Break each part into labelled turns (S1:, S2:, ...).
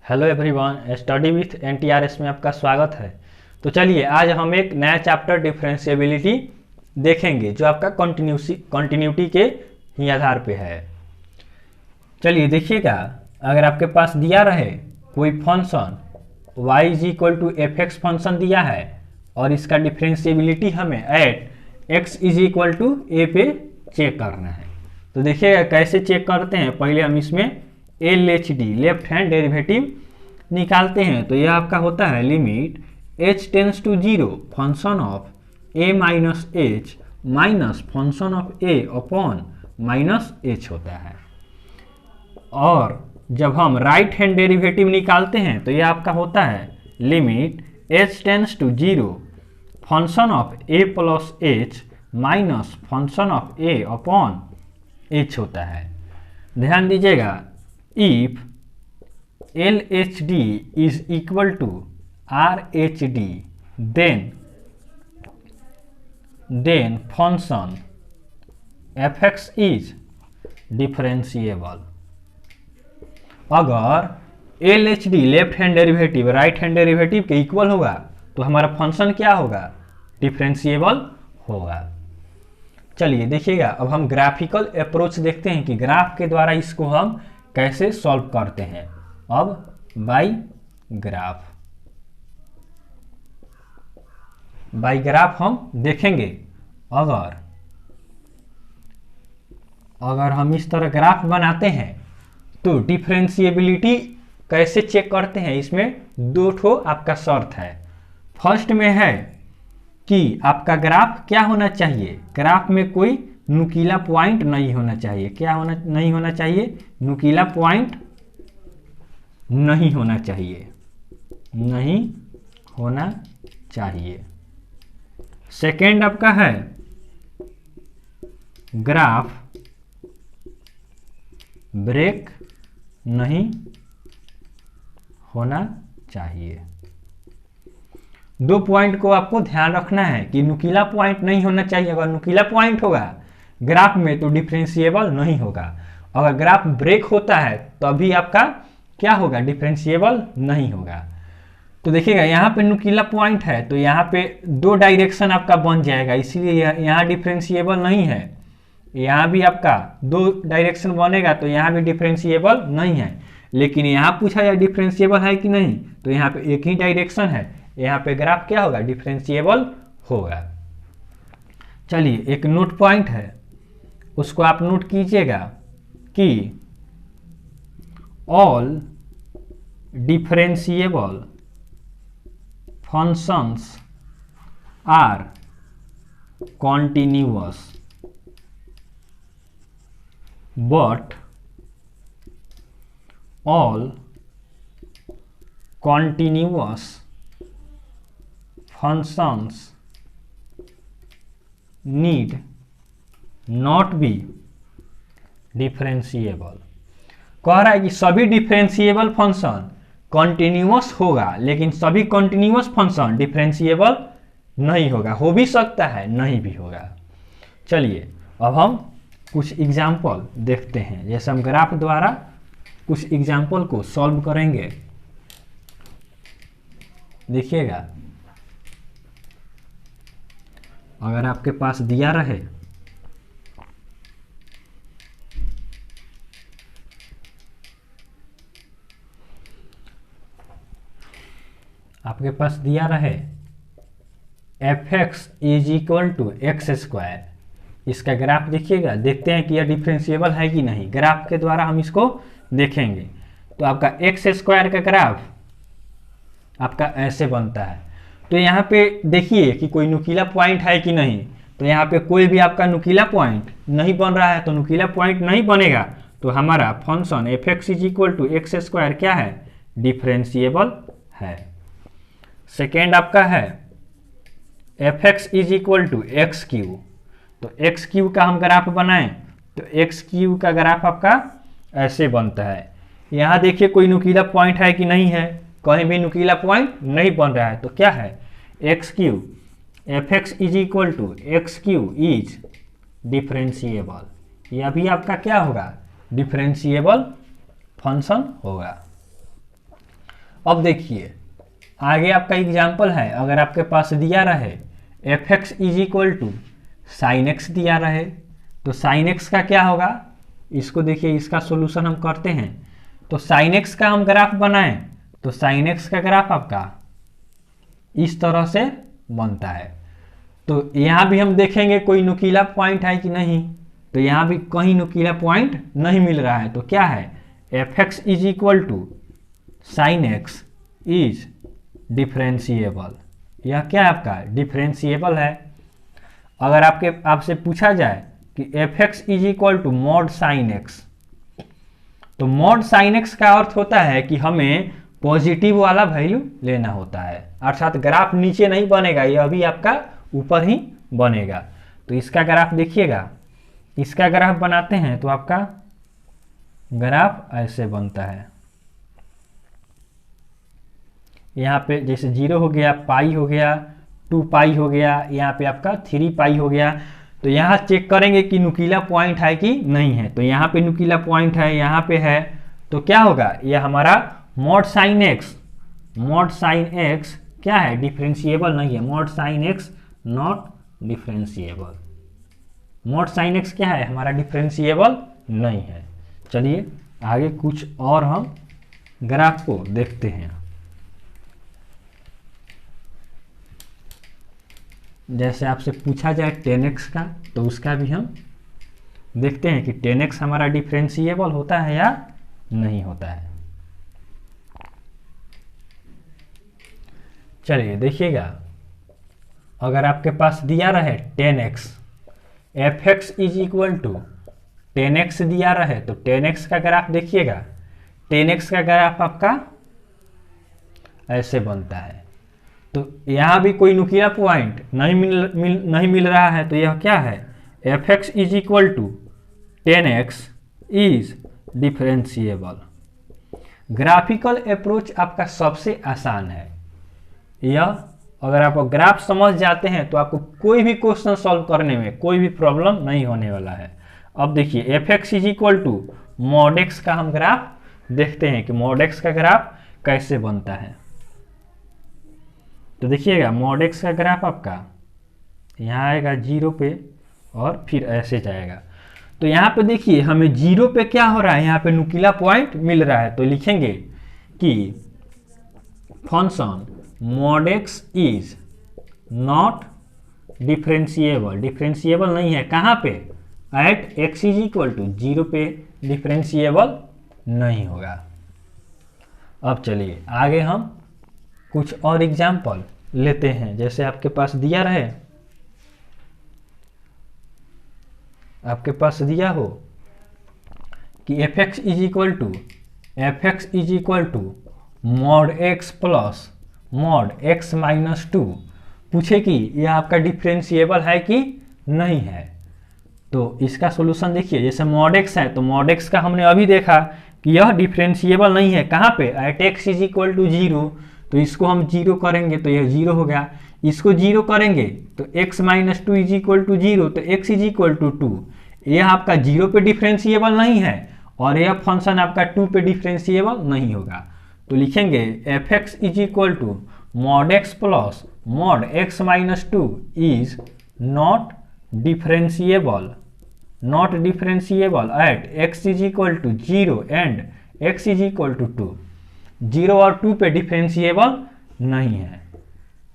S1: Hello everyone, study with एनटीआरएस में आपका स्वागत है। तो चलिए आज हम एक नया चैप्टर डिफरेंशिएबिलिटी देखेंगे जो आपका कंटिन्यूटी के ही आधार पे है। चलिए देखिएगा, अगर आपके पास दिया रहे कोई function y is equal to f x function दिया है और इसका डिफरेंशिएबिलिटी हमें at x is equal to a पे चेक करना है। तो देखिएगा कैसे चेक करते हैं। पहले हम इसमें LHD लेफ्ट हैंड डेरिवेटिव निकालते हैं। तो यह आपका होता है limit h tends to 0 function of a minus h minus function of a upon minus h होता है। और जब हम राइट हैंड डेरिवेटिव निकालते हैं तो यह आपका होता है limit h tends to 0 function of a plus h minus function of a upon h होता है। ध्यान दीजिएगा, if LHD is equal to RHD then function fx is differentiable। अगर LHD left hand derivative right hand derivative के equal होगा तो हमारा function क्या होगा? डिफरेंशिएबल होगा। चलिए देखिएगा, अब हम ग्राफिकल अप्रोच देखते हैं कि ग्राफ के द्वारा इसको हम कैसे सॉल्व करते हैं। अब बाय ग्राफ हम देखेंगे। अगर हम इस तरह ग्राफ बनाते हैं तो डिफरेंशिएबिलिटी कैसे चेक करते हैं। इसमें दो ठो आपका शर्त है। फर्स्ट में है कि आपका ग्राफ क्या होना चाहिए, ग्राफ में कोई नुकीला पॉइंट नहीं होना चाहिए। नहीं होना चाहिए, नुकीला पॉइंट नहीं होना चाहिए। सेकेंड आपका है ग्राफ ब्रेक नहीं होना चाहिए। दो पॉइंट को आपको ध्यान रखना है कि नुकीला पॉइंट नहीं होना चाहिए। अगर नुकीला पॉइंट होगा ग्राफ में तो डिफरेंशिएबल नहीं होगा। अगर ग्राफ ब्रेक होता है तभी आपका क्या होगा? डिफरेंशिएबल नहीं होगा। तो देखिएगा, यहाँ पे नुकीला पॉइंट है तो यहाँ पे दो डायरेक्शन आपका बन जाएगा, इसीलिए यहाँ डिफरेंशिएबल नहीं है। यहाँ भी आपका दो डायरेक्शन बनेगा तो यहाँ भी डिफरेंशिएबल नहीं है। लेकिन यहाँ पूछा जाए डिफरेंशिएबल है कि नहीं, तो यहाँ पे एक ही डायरेक्शन है, यहाँ पे ग्राफ क्या होगा? डिफरेंशिएबल होगा। चलिए, एक नोट पॉइंट है, उसको आप नोट कीजिएगा कि all differentiable functions are continuous but all continuous functions need not be differentiable। कह रहा है कि सभी डिफरेंशिएबल फंक्शन कॉन्टिन्यूअस होगा, लेकिन सभी कॉन्टिन्यूअस फंक्शन डिफरेंशिएबल नहीं होगा। हो भी सकता है, नहीं भी होगा। चलिए अब हम कुछ एग्जाम्पल देखते हैं। जैसे हम ग्राफ द्वारा कुछ एग्जाम्पल को सॉल्व करेंगे। देखिएगा, अगर आपके पास दिया रहे f x is equal to x square, इसका ग्राफ देखिएगा। देखते हैं कि यह डिफरेंशिएबल है कि नहीं। ग्राफ के द्वारा हम इसको देखेंगे। तो आपका एक्स स्क्वायर का ग्राफ आपका ऐसे बनता है। तो यहाँ पे देखिए कि कोई नुकीला पॉइंट है कि नहीं। तो यहाँ पे कोई भी आपका नुकीला पॉइंट नहीं बन रहा है। तो नुकीला पॉइंट नहीं बनेगा तो हमारा function f x is equal to x square क्या है? डिफरेंशिएबल है। सेकेंड आपका है f x is equal to x cube. तो एक्स क्यू का हम ग्राफ बनाएं तो एक्स क्यू का ग्राफ आपका ऐसे बनता है। यहाँ देखिए कोई नुकीला पॉइंट है कि नहीं है, कहीं भी नुकीला पॉइंट नहीं बन रहा है। तो क्या है? X cube f x is equal to x cube is differentiable. यह भी आपका क्या होगा? डिफरेंशिएबल फंक्शन होगा। अब देखिए आगे आपका एग्जाम्पल है, अगर आपके पास दिया रहे f x is equal to sine x दिया रहे तो साइन एक्स का क्या होगा, इसको देखिए इसका सॉल्यूशन हम करते हैं। तो साइन एक्स का हम ग्राफ बनाएं तो साइन एक्स का ग्राफ आपका इस तरह से बनता है। तो यहाँ भी हम देखेंगे कोई नुकीला पॉइंट है कि नहीं, तो यहाँ भी कहीं नुकीला पॉइंट नहीं मिल रहा है। तो क्या है, f x is equal to sine x is differentiable. यह क्या है आपका डिफरेंशिएबल है। अगर आपसे पूछा जाए कि f x is equal to mod sine x, तो मॉड साइन एक्स का अर्थ होता है कि हमें पॉजिटिव वाला वैल्यू लेना होता है, अर्थात ग्राफ नीचे नहीं बनेगा, यह भी आपका ऊपर ही बनेगा। तो इसका ग्राफ देखिएगा, इसका ग्राफ बनाते हैं तो आपका ग्राफ ऐसे बनता है। यहाँ पे जैसे 0 हो गया, पाई हो गया, 2 पाई हो गया, यहाँ पे आपका 3 पाई हो गया। तो यहाँ चेक करेंगे कि नुकीला पॉइंट है कि नहीं है। तो यहाँ पे नुकीला पॉइंट है, यहाँ पे है, तो क्या होगा, यह हमारा mod sine x, mod sine x क्या है, डिफरेंशिएबल नहीं है। Mod sine x not differentiable, mod sine x क्या है, हमारा डिफरेंशिएबल नहीं है। चलिए आगे कुछ और हम ग्राफ को देखते हैं। जैसे आपसे पूछा जाए 10x का, तो उसका भी हम देखते हैं कि 10x हमारा डिफरेंशिएबल होता है या नहीं होता है। चलिए देखिएगा, अगर आपके पास दिया रहे 10x, f x is equal to 10x दिया रहे तो 10x का ग्राफ देखिएगा, 10x का ग्राफ आपका ऐसे बनता है। तो यहाँ भी कोई नुकीला पॉइंट नहीं मिल रहा है। तो यह क्या है, f x is equal to 10x is differentiable. Graphical approach आपका सबसे आसान है। यह अगर आप ग्राफ समझ जाते हैं तो आपको कोई भी क्वेश्चन सॉल्व करने में कोई भी प्रॉब्लम नहीं होने वाला है। अब देखिए f x is equal to mod x का हम ग्राफ देखते हैं कि मॉड एक्स का ग्राफ कैसे बनता है। तो देखिएगा मॉड एक्स का ग्राफ आपका यहाँ आएगा 0 पे और फिर ऐसे जाएगा। तो यहाँ पे देखिए हमें 0 पे क्या हो रहा है, यहाँ पे नुकीला पॉइंट मिल रहा है। तो लिखेंगे कि function mod x is not differentiable, differentiable नहीं है कहाँ पे, at x is equal to 0 पे डिफरेंशिएबल नहीं होगा। अब चलिए आगे हम कुछ और एग्जाम्पल लेते हैं। जैसे आपके पास दिया रहे, आपके पास दिया हो कि f x is equal to mod x plus mod x minus 2, पूछे कि यह आपका डिफरेंशिएबल है कि नहीं है। तो इसका सॉल्यूशन देखिए, जैसे मॉड एक्स है तो मॉड एक्स का हमने अभी देखा कि यह डिफरेंशिएबल नहीं है कहाँ पे, at x is equal to 0। तो इसको हम 0 करेंगे तो यह 0 हो गया, इसको 0 करेंगे तो x minus 2 is equal to 0, तो x इज इक्वल टू 2। यह आपका 0 पे डिफरेंशिएबल नहीं है और यह फंक्शन आपका 2 पे डिफरेंशिएबल नहीं होगा। तो लिखेंगे f x is equal to mod x plus mod x minus 2 is not differentiable at x is equal to 0 and x is equal to 2। 0 और 2 पे डिफरेंशिएबल नहीं है।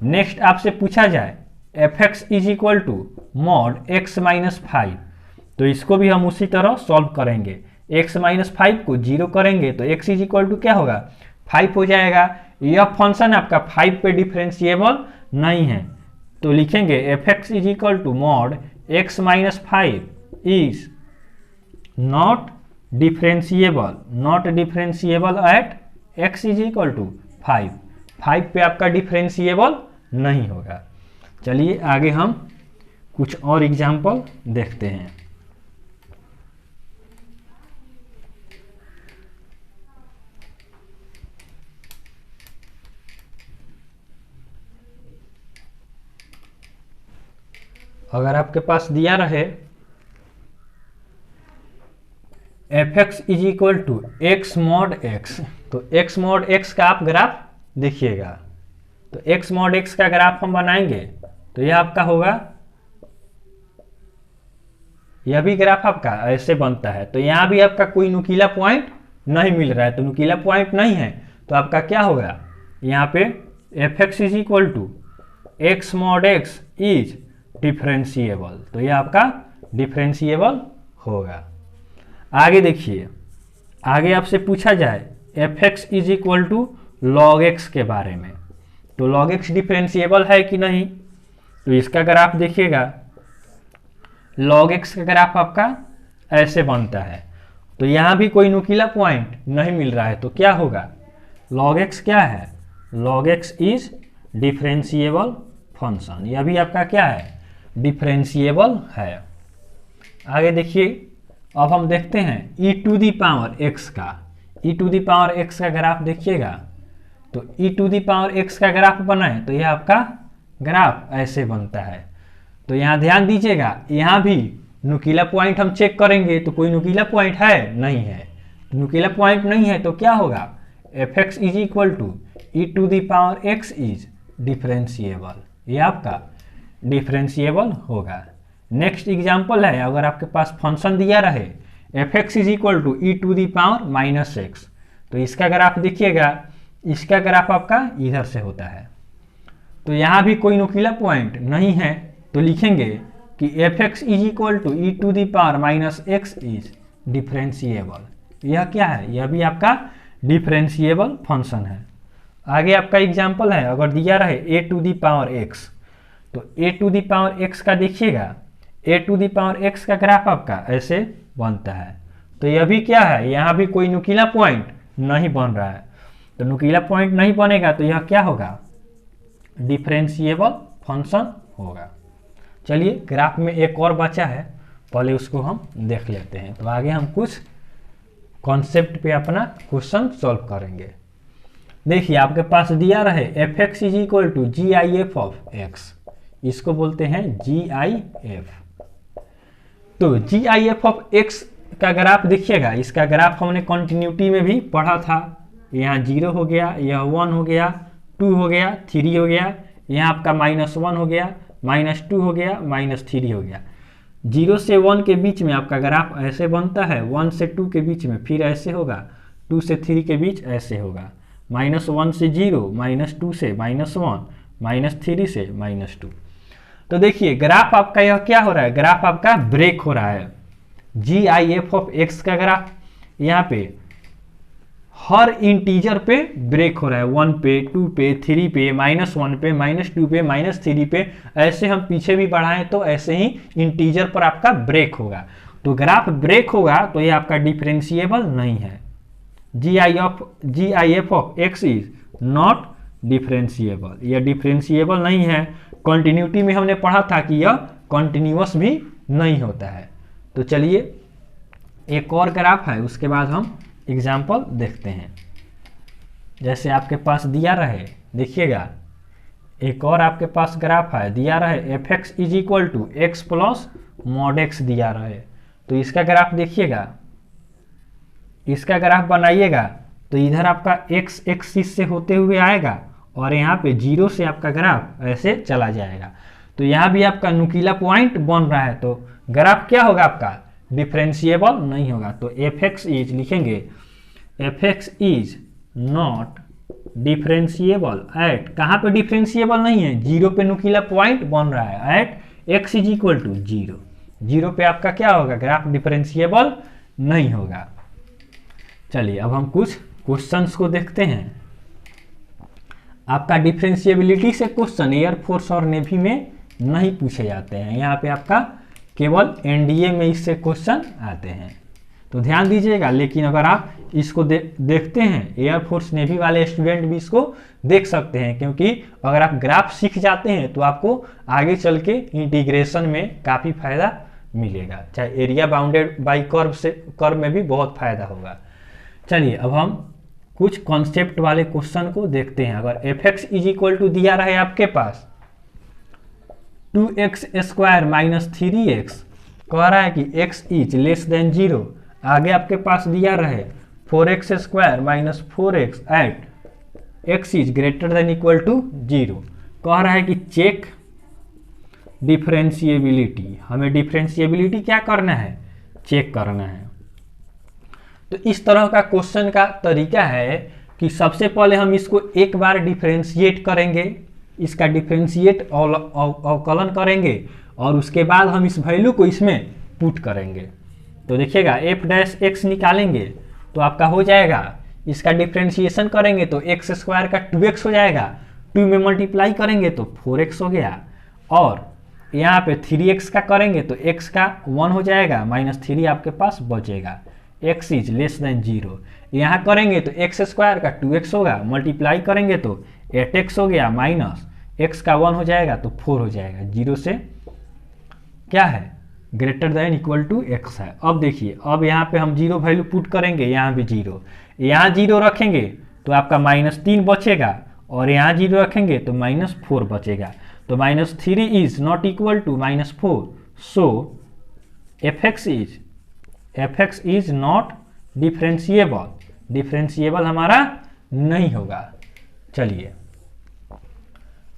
S1: नेक्स्ट आपसे पूछा जाए f x is equal to mod x minus 5, तो इसको भी हम उसी तरह सॉल्व करेंगे। x माइनस 5 को 0 करेंगे तो x इज इक्वल टू क्या होगा, 5 हो जाएगा। यह फंक्शन आपका 5 पे डिफरेंशिएबल नहीं है। तो लिखेंगे f x is equal to mod x minus 5 is not differentiable at x is equal to 5 पे आपका डिफरेंशिएबल नहीं होगा। चलिए आगे हम कुछ और एग्जाम्पल देखते हैं। अगर आपके पास दिया रहे f x is equal to x mod x, तो एक्स मॉड एक्स का आप ग्राफ देखिएगा, तो x mod x का ग्राफ हम बनाएंगे तो यह आपका होगा, यह भी ग्राफ आपका ऐसे बनता है। तो यहाँ भी आपका कोई नुकीला पॉइंट नहीं मिल रहा है, तो नुकीला पॉइंट नहीं है तो आपका क्या होगा, यहाँ पे fx is equal to x mod x is differentiable, तो यह आपका डिफरेंशिएबल होगा। आगे देखिए, आगे आपसे पूछा जाए fx is equal to log x के बारे में, तो लॉग एक्स डिफरेंशिएबल है कि नहीं, तो इसका ग्राफ देखिएगा, लॉग एक्स का ग्राफ आपका ऐसे बनता है। तो यहाँ भी कोई नुकीला पॉइंट नहीं मिल रहा है, तो क्या होगा, लॉग एक्स क्या है, log x is differentiable function, यह भी आपका क्या है, डिफरेंशिएबल है। आगे देखिए, अब हम देखते हैं e to the power x का, e to the power x का ग्राफ देखिएगा, तो e to the power x का ग्राफ बनाए तो यह आपका ग्राफ ऐसे बनता है। तो यहाँ ध्यान दीजिएगा, यहाँ भी नुकीला पॉइंट हम चेक करेंगे तो कोई नुकीला पॉइंट है नहीं है, तो नुकीला पॉइंट नहीं है तो क्या होगा, fx is equal to e to the power x is differentiable, ये आपका डिफरेंशिएबल होगा। नेक्स्ट एग्जाम्पल है, अगर आपके पास फंक्शन दिया रहे fx is equal to e to the power minus x, तो इसका ग्राफ देखिएगा, इसका ग्राफ आपका इधर से होता है। तो यहाँ भी कोई नुकीला पॉइंट नहीं है तो लिखेंगे कि fx is equal to e to the power minus x is differentiable, यह क्या है, यह भी आपका डिफरेंशिएबल फंक्शन है। आगे आपका एग्जाम्पल है, अगर दिया रहे a to the power x, तो a to the power x का देखिएगा, a to the power x का ग्राफ आपका ऐसे बनता है। तो यह भी क्या है, यहाँ भी कोई नुकीला पॉइंट नहीं बन रहा है, तो नुकीला पॉइंट नहीं बनेगा तो यह क्या होगा, डिफरेंशिएबल फंक्शन होगा। चलिए, ग्राफ में एक और बचा है, पहले उसको हम देख लेते हैं, तो आगे हम कुछ कॉन्सेप्ट पे अपना क्वेश्चन सॉल्व करेंगे। देखिए, आपके पास दिया रहे fx is equal to GIF of x, इसको बोलते हैं GIF। तो GIF ऑफ x का ग्राफ देखिएगा, इसका ग्राफ हमने कंटिन्यूटी में भी पढ़ा था, यहाँ 0 हो गया, यह 1 हो गया, 2 हो गया, 3 हो गया, यहाँ आपका -1 हो गया, -2 हो गया, -3 हो गया। 0 से 1 के बीच में आपका ग्राफ ऐसे बनता है, 1 से 2 के बीच में फिर ऐसे होगा, 2 से 3 के बीच ऐसे होगा, -1 से 0, -2 से -1, -3 से -2। तो देखिए, ग्राफ आपका यह क्या हो रहा है, ग्राफ आपका ब्रेक हो रहा है। GIF ऑफ x का ग्राफ यहाँ पे हर इंटीजर पे ब्रेक हो रहा है, 1 पे, 2 पे, 3 पे, -1 पे, -2 पे, -3 पे, ऐसे हम पीछे भी बढ़ाएं तो ऐसे ही इंटीजर पर आपका ब्रेक होगा। तो ग्राफ ब्रेक होगा तो ये आपका डिफरेंशिएबल नहीं है, GIF of x is not differentiable, यह डिफरेंशिएबल नहीं है। कंटिन्यूटी में हमने पढ़ा था कि यह कंटिन्यूअस भी नहीं होता है। तो चलिए, एक और ग्राफ है, उसके बाद हम एग्जाम्पल देखते हैं। जैसे आपके पास दिया रहे, देखिएगा, एक और आपके पास ग्राफ है, दिया रहे fx is equal to x plus mod x दिया रहे, तो इसका ग्राफ देखिएगा, इसका ग्राफ बनाइएगा तो इधर आपका x एक्सिस से होते हुए आएगा और यहाँ पे 0 से आपका ग्राफ ऐसे चला जाएगा। तो यहाँ भी आपका नुकीला पॉइंट बन रहा है, तो ग्राफ क्या होगा, आपका डिफरेंशिएबल नहीं होगा। तो fx इज लिखेंगे, fx is not differentiable eight, कहाँ पे डिफरेंशिएबल नहीं है, 0 पे नुकीला पॉइंट बन रहा है, at x is equal to 0, 0 पे आपका क्या होगा, ग्राफ डिफरेंशिएबल नहीं होगा। चलिए, अब हम कुछ क्वेश्चंस को देखते हैं। आपका डिफरेंशिएबिलिटी से क्वेश्चन एयरफोर्स और नेवी में नहीं पूछे जाते हैं, यहाँ पे आपका केवल एनडीए में इससे क्वेश्चन आते हैं, तो ध्यान दीजिएगा। लेकिन अगर आप इसको देखते हैं, एयरफोर्स नेवी वाले स्टूडेंट भी इसको देख सकते हैं, क्योंकि अगर आप ग्राफ सीख जाते हैं तो आपको आगे चल के इंटीग्रेशन में काफ़ी फायदा मिलेगा, चाहे एरिया बाउंडेड बाई कर्व में भी बहुत फायदा होगा। चलिए, अब हम कुछ कॉन्सेप्ट वाले क्वेश्चन को देखते हैं। अगर fx इज इक्वल टू दिया रहे आपके पास 2x स्क्वायर माइनस 3x, कह रहा है कि x इज लेस देन 0, आगे आपके पास दिया रहे 4x square minus 4x at x is greater than equal to 0। कह रहा है कि चेक डिफरेंशिएबिलिटी, हमें डिफरेंशिएबिलिटी क्या करना है, चेक करना है। तो इस तरह का क्वेश्चन का तरीका है कि सबसे पहले हम इसको एक बार डिफरेंशिएट करेंगे, इसका डिफरेंशिएट अवकलन करेंगे और उसके बाद हम इस वैल्यू को इसमें पुट करेंगे। तो देखिएगा एफ डैश एक्स निकालेंगे तो आपका हो जाएगा, इसका डिफरेंशिएशन करेंगे तो एक्स स्क्वायर का 2x हो जाएगा, 2 में मल्टीप्लाई करेंगे तो 4x हो गया, और यहाँ पे 3x का करेंगे तो x का 1 हो जाएगा, -3 आपके पास बचेगा, x इज लेस देन 0। यहाँ करेंगे तो एक्स स्क्वायर का 2x होगा, मल्टीप्लाई करेंगे तो 8x हो गया, माइनस x का 1 हो जाएगा तो 4 हो जाएगा, 0 से क्या है greater than equal to x है। अब देखिए, अब यहाँ पे हम 0 वैल्यू पुट करेंगे, यहाँ भी 0, यहाँ 0 रखेंगे तो आपका -3 बचेगा, और यहाँ 0 रखेंगे तो -4 बचेगा। तो -3 is not equal to -4, so f x is not differentiable, differentiable हमारा नहीं होगा। चलिए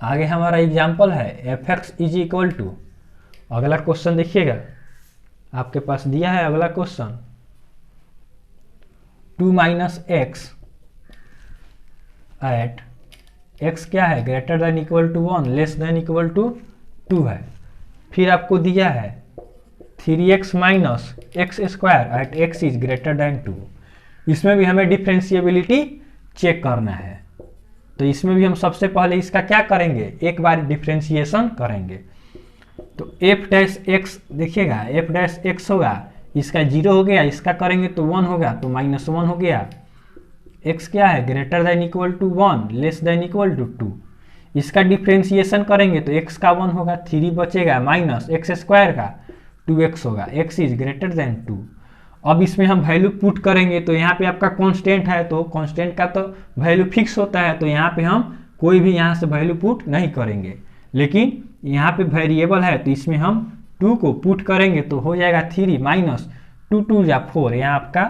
S1: आगे हमारा एग्जाम्पल है f x is equal to, अगला क्वेश्चन देखिएगा, आपके पास दिया है अगला क्वेश्चन 2 - x एट x क्या है greater than equal to 1 less than equal to 2 है। फिर आपको दिया है 3x - x square at x is greater than 2। इसमें भी हमें डिफरेंशिएबिलिटी चेक करना है, तो इसमें भी हम सबसे पहले इसका क्या करेंगे, एक बार डिफरेंशिएशन करेंगे। तो एफ डैश एक्स देखिएगा, एफ डैश एक्स होगा, इसका 0 हो गया, इसका करेंगे तो 1 होगा, तो -1 हो गया। x क्या है greater than equal to 1 less than equal to 2। इसका डिफरेंशिएशन करेंगे तो x का 1 होगा, 3 बचेगा, माइनस x स्क्वायर का 2x होगा, x इज ग्रेटर देन 2। अब इसमें हम वैल्यू पुट करेंगे तो यहाँ पे आपका कांस्टेंट है, तो कांस्टेंट का तो वैल्यू फिक्स होता है, तो यहाँ पे हम कोई भी यहाँ से वैल्यू पुट नहीं करेंगे, लेकिन यहाँ पे वेरिएबल है तो इसमें हम 2 को पुट करेंगे तो हो जाएगा 3 -2 2 या 4, यहाँ आपका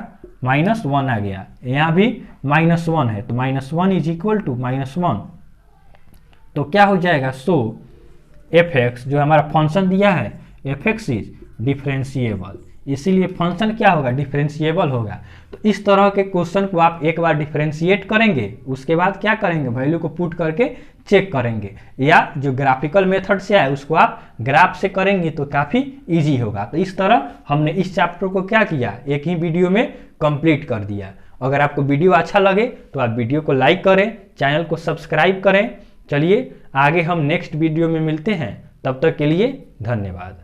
S1: -1 आ गया, यहाँ भी -1 है तो -1 इज इक्वल टू -1। तो क्या हो जाएगा, सो एफ एक्स जो हमारा फंक्शन दिया है एफ एक्स इज डिफरेंशिएबल, इसीलिए फंक्शन क्या होगा डिफरेंशिएबल होगा। तो इस तरह के क्वेश्चन को आप एक बार डिफरेंशिएट करेंगे, उसके बाद क्या करेंगे वैल्यू को पुट करके चेक करेंगे, या जो ग्राफिकल मेथड से है उसको आप ग्राफ से करेंगे तो काफ़ी इजी होगा। तो इस तरह हमने इस चैप्टर को क्या किया, एक ही वीडियो में कंप्लीट कर दिया। अगर आपको वीडियो अच्छा लगे तो आप वीडियो को लाइक करें, चैनल को सब्सक्राइब करें। चलिए आगे हम नेक्स्ट वीडियो में मिलते हैं, तब तक के लिए धन्यवाद।